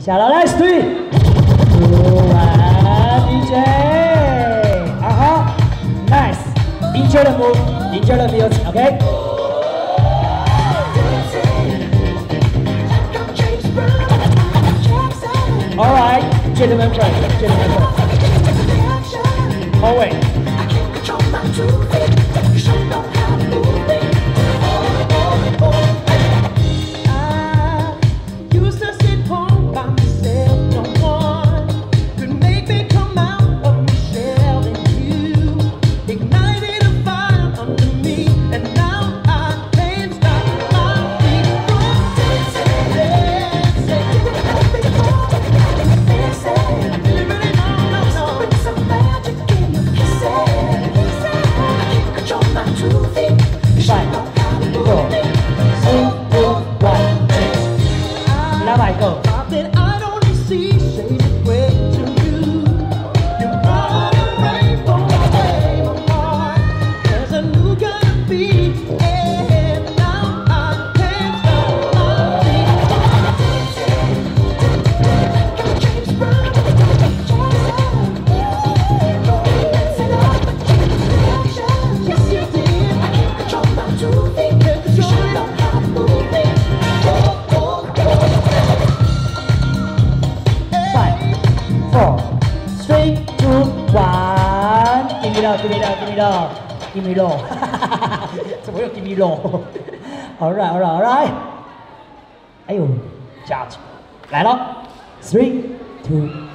下了，来 3, 2, 1, DJ. Nice. Enjoy the move. Enjoy the music. Okay. All right, gentlemen first. Oh wait. Give me low. 怎么又 give me low? Alright. 哎呦，下去，来了，3, 2.